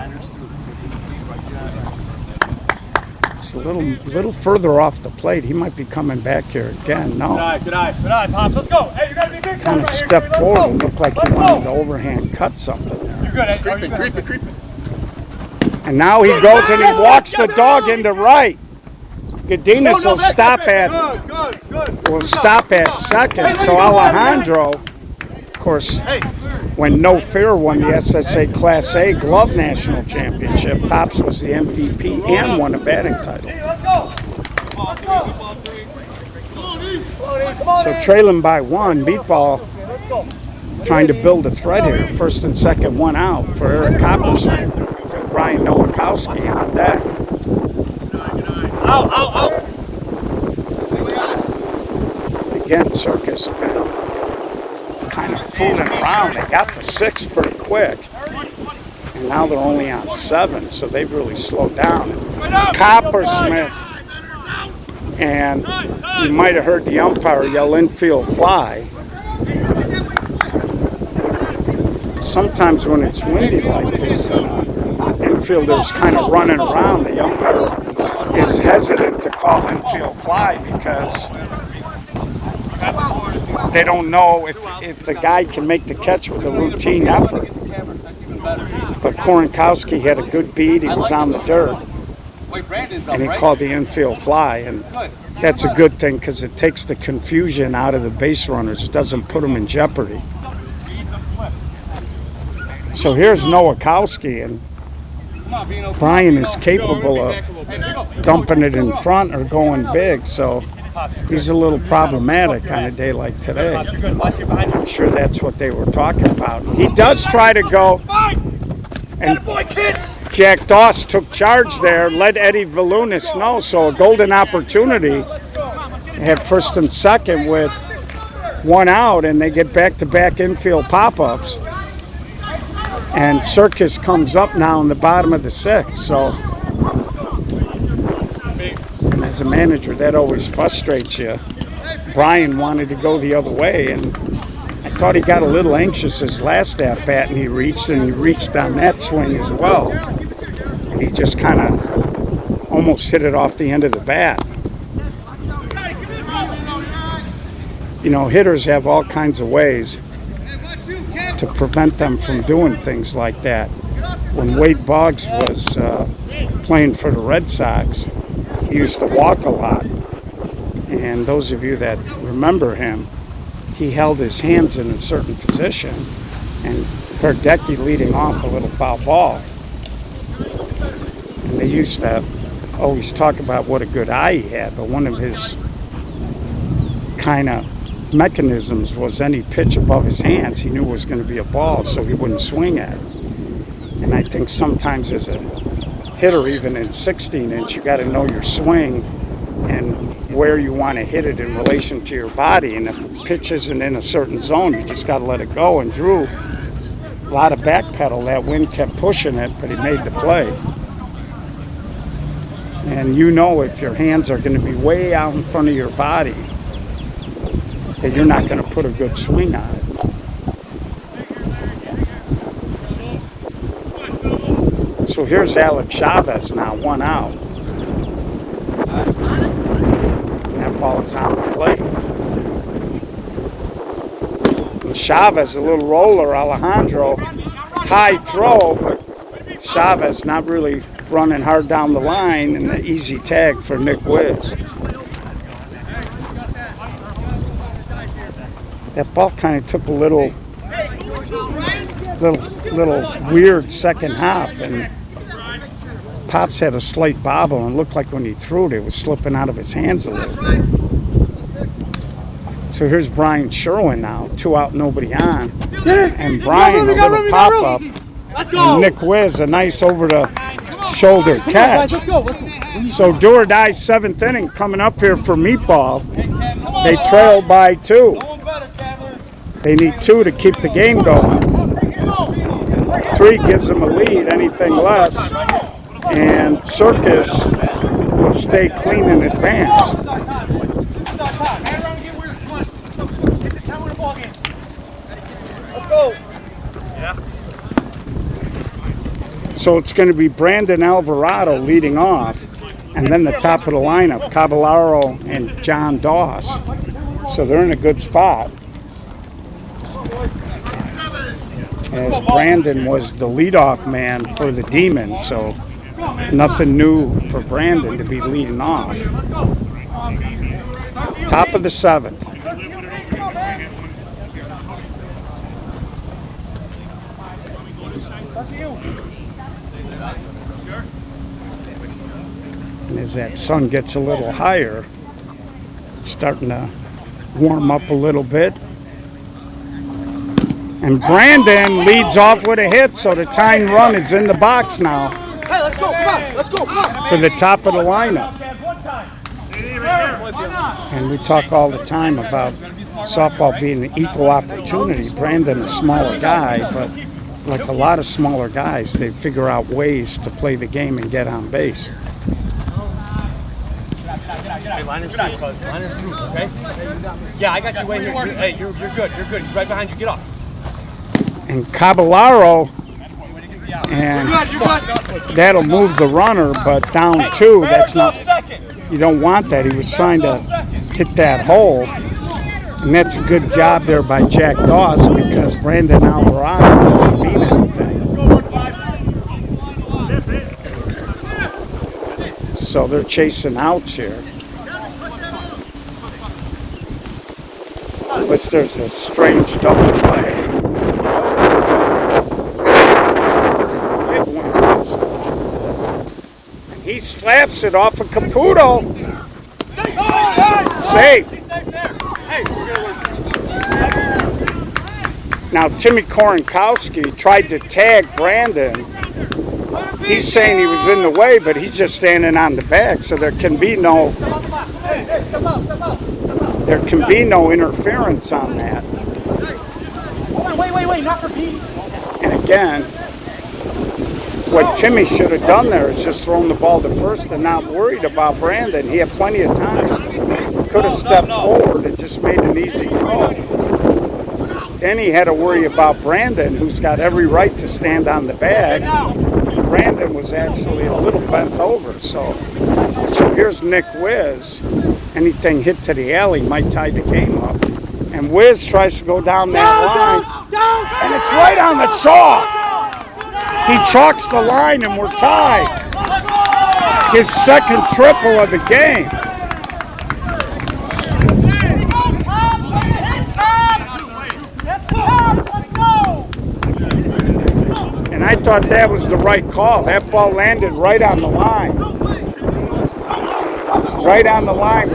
It's a little further off the plate. He might be coming back here again. No. Good eye. Good eye, Pops. Let's go. Hey, you got to be big. Kind of stepped forward and looked like he wanted to overhand cut something there. You're good, Eddie. Creeping. And now he goes and he walks the dog into right. Godinez will stop at Good. will stop at second. So Alejandro, of course, when No Fear won the SSA Class A Glove National Championship. Pops was the MVP and won a batting title. So trailing by 1, Meatball trying to build a threat here. First and second, 1 out for Eric Coppersmith. Brian Nowakowski on deck. Again, Circus been kind of fooling around. They got to 6 pretty quick. And now they're only on 7, so they've really slowed down. Coppersmith, and you might have heard the umpire yell infield fly. Sometimes when it's windy like this, infielders kind of running around, the umpire is hesitant to call infield fly because they don't know if the guy can make the catch with a routine effort. But Korenkowski had a good beat. He was on the dirt, and he called the infield fly. And that's a good thing because it takes the confusion out of the base runners. It doesn't put them in jeopardy. So here's Nowakowski, and Brian is capable of dumping it in front or going big. So he's a little problematic on a day like today. I'm sure that's what they were talking about. He does try to go, and Jack Doss took charge there, let Eddie Valunas know, so a golden opportunity. They have first and second with 1 out, and they get back-to-back infield pop-ups. And Circus comes up now in the bottom of the 6th, so and as a manager, that always frustrates you. Brian wanted to go the other way, and I thought he got a little anxious his last at-bat, and he reached on that swing as well. And he just kind of almost hit it off the end of the bat. You know, hitters have all kinds of ways to prevent them from doing things like that. When Wade Boggs was playing for the Red Sox, he used to walk a lot. And those of you that remember him, he held his hands in a certain position, and Herdecki leading off a little foul ball. And they used to always talk about what a good eye he had, but one of his kind of mechanisms was any pitch above his hands he knew was going to be a ball, so he wouldn't swing at it. And I think sometimes as a hitter, even in 16-inch, you got to know your swing and where you want to hit it in relation to your body. And if the pitch isn't in a certain zone, you just got to let it go. And Drew, a lot of back pedal. That wind kept pushing it, but he made the play. And you know if your hands are going to be way out in front of your body, that you're not going to put a good swing on it. So here's Alex Chavez now, 1 out. And that ball is on the plate. And Chavez, a little roller, Alejandro, high throw, but Chavez not really running hard down the line, and the easy tag for Nick Wiz. That ball kind of took a little weird second hop, and Pops had a slight bobble, and looked like when he threw it, it was slipping out of his hands a little bit. So here's Brian Sherwin now, 2 out, nobody on, and Brian a little pop-up, and Nick Wiz a nice over-the-shoulder catch. So do or die 7th inning coming up here for Meatball. They trail by 2. They need 2 to keep the game going. 3 gives them a lead, anything less, and Circus will stay clean in advance. So it's going to be Brandon Alvarado leading off, and then the top of the lineup, Caballero and John Doss. So they're in a good spot. As Brandon was the leadoff man for the Demons, so nothing new for Brandon to be leading off. Top of the 7th. And as that sun gets a little higher, it's starting to warm up a little bit. And Brandon leads off with a hit, so the tying run is in the box now. Hey, let's go, come on, let's go, come on. For the top of the lineup. And we talk all the time about softball being an equal opportunity. Brandon, a smaller guy, but like a lot of smaller guys, they figure out ways to play the game and get on base. Hey, line is through, cuz. Line is through, okay? Yeah, I got you way here. Hey, you're good, you're good. He's right behind you, get off. And Caballero, and that'll move the runner, but down two, that's not, you don't want that. He was trying to hit that hole, and that's a good job there by Jack Doss, because Brandon Alvarado doesn't mean anything. So they're chasing outs here. But there's a strange double play. He slaps it off of Caputo. Safe. Now Timmy Korenkowski tried to tag Brandon. He's saying he was in the way, but he's just standing on the bag, so there can be no interference on that. Wait, not for Pete. And again, what Timmy should have done there is just thrown the ball to first and not worried about Brandon. He had plenty of time. He could have stepped forward and just made an easy throw. Then he had to worry about Brandon, who's got every right to stand on the bag. Brandon was actually a little bent over. So here's Nick Wiz. Anything hit to the alley might tie the game up. And Wiz tries to go down that line. And it's right on the chalk. He chalks the line and we're tied. His second triple of the game. And I thought that was the right call. That ball landed right on the line. Right on the line.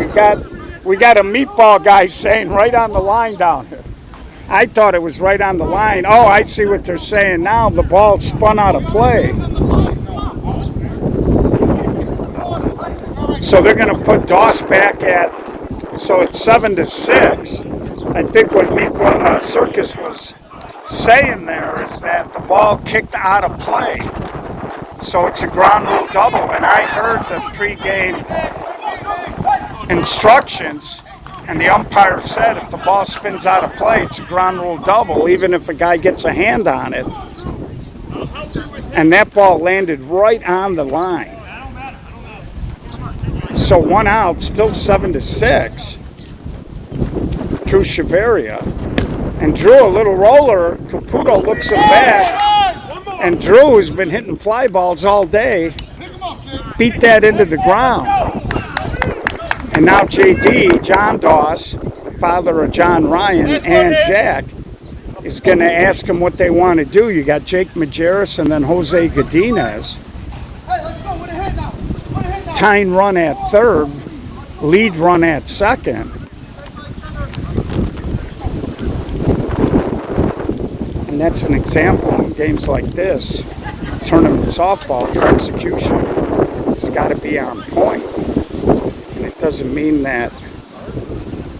We got a meatball guy saying right on the line down here. I thought it was right on the line. Oh, I see what they're saying now. The ball spun out of play. So they're going to put Doss back at, so it's 7-6. I think what Meatball Circus was saying there is that the ball kicked out of play. So it's a ground rule double. And I heard the pregame instructions, and the umpire said if the ball spins out of play, it's a ground rule double, even if a guy gets a hand on it. And that ball landed right on the line. So 1 out, still 7-6. Drew Chavarria. And Drew, a little roller. Caputo looks him back. And Drew has been hitting fly balls all day. Beat that into the ground. And now JD, John Doss, the father of John Ryan, and Jack, is going to ask him what they want to do. You got Jake Majerus and then Jose Godinez. Hey, let's go, with a hit now. Tying run at third, lead run at second. And that's an example in games like this, tournament softball, your execution has got to be on point. And it doesn't mean that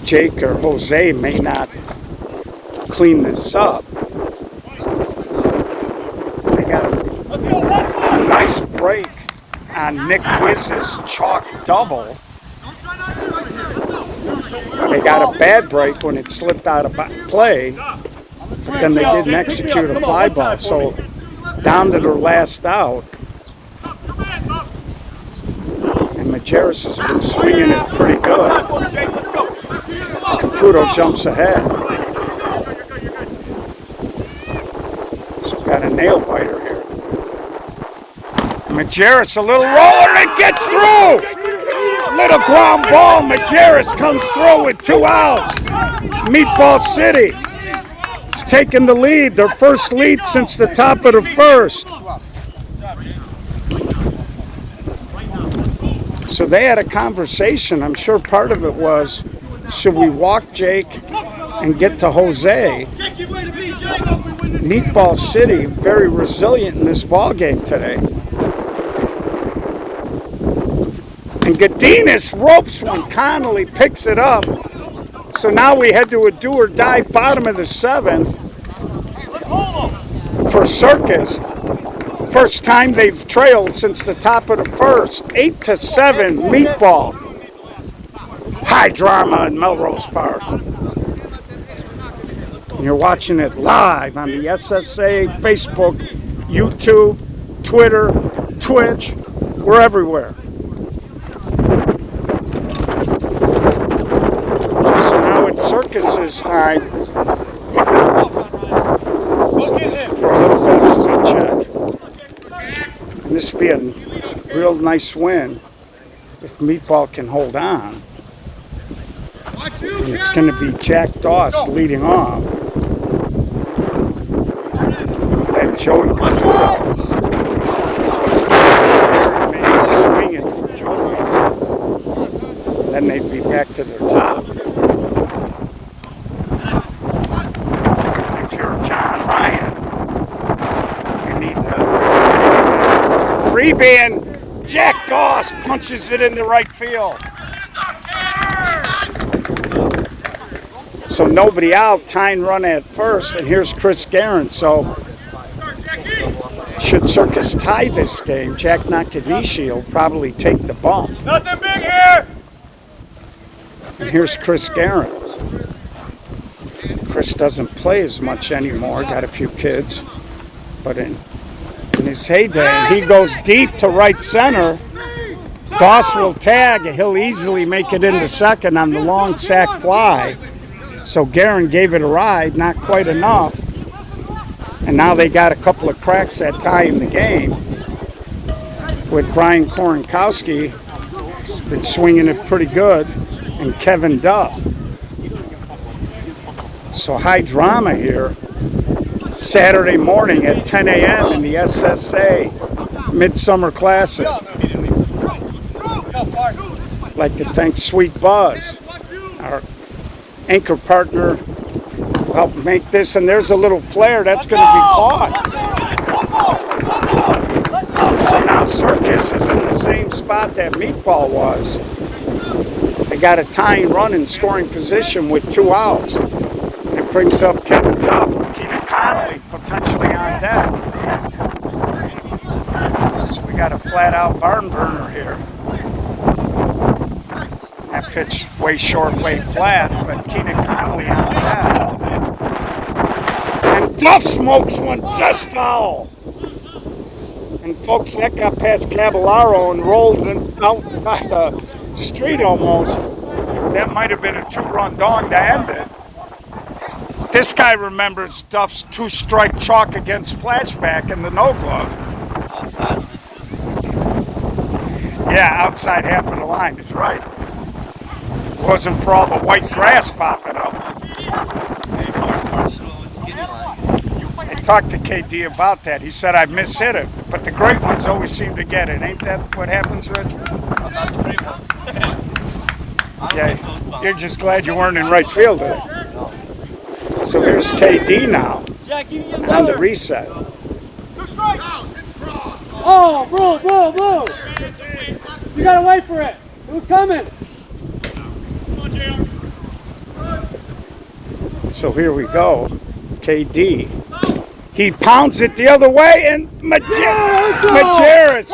Jake or Jose may not clean this up. They got a nice break on Nick Wiz's chalk double. They got a bad break when it slipped out of play, but then they didn't execute a fly ball. So down to their last out. And Majerus has been swinging it pretty good. Caputo jumps ahead. So got a nail biter here. Majerus, a little roller, and it gets through! Little ground ball, Majerus comes through with 2 outs. Meatball City taking the lead, their first lead since the top of the first. So they had a conversation. I'm sure part of it was, should we walk Jake and get to Jose? Meatball City, very resilient in this ball game today. And Godinez ropes one. Connolly picks it up. So now we head to a do-or-die bottom of the 7th for Circus. First time they've trailed since the top of the first. 8-7, Meatball. High drama in Melrose Park. And you're watching it live on the SSA, Facebook, YouTube, Twitter, Twitch. We're everywhere. So now it's Circus's time for a little bit of stick check. And this would be a real nice win if Meatball can hold on. And it's going to be Jack Doss leading off. And Joey Caputo. Swinging for Joey. Then they'd be back to their top. If you're John Ryan, you need to freebie, and Jack Doss punches it into right field. So nobody out, tying run at first, and here's Chris Guerin. So should Circus tie this game, Jack Nakanishi will probably take the bump. Nothing big here. And here's Chris Guerin. Chris doesn't play as much anymore, got a few kids. But in his heyday, he goes deep to right center. Doss will tag, and he'll easily make it into second on the long sac fly. So Guerin gave it a ride, not quite enough. And now they got a couple of cracks at tying the game with Brian Korenkowski. He's been swinging it pretty good, and Kevin Duff. So high drama here. Saturday morning at 10 a.m. in the SSA Midsummer Classic. I'd like to thank Sweet Buzz, our anchor partner, to help make this. And there's a little flare that's going to be caught. So now Circus is in the same spot that Meatball was. They got a tying run in scoring position with 2 outs. It brings up Kevin Duff, Keenan Connolly potentially on deck. So we got a flat-out barn burner here. That pitch way short, way flat, but Keenan Connolly on that. And Duff smokes one just foul. And folks, that got past Caballero and rolled out by the street almost. That might have been a 2-run dong to end it. This guy remembers Duff's 2-strike chalk against Flashback in the no-glove. Outside. Yeah, outside half of the line is right. Wasn't for all the white grass popping up. I talked to KD about that. He said I mishit it, but the great ones always seem to get it. Ain't that what happens, Rich? Yeah, you're just glad you weren't in right field today. So here's KD now on the reset. Oh, bro. You gotta wait for it. It was coming. So here we go. KD. He pounds it the other way, and Majerus,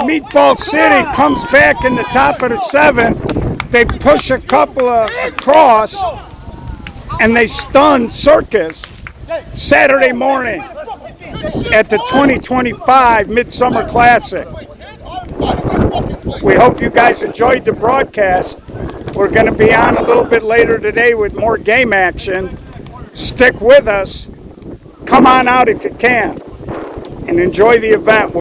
Meatball City, comes back in the top of the 7th. They push a couple across, and they stun Circus Saturday morning at the 2025 Midsummer Classic. We hope you guys enjoyed the broadcast. We're going to be on a little bit later today with more game action. Stick with us. Come on out if you can and enjoy the event.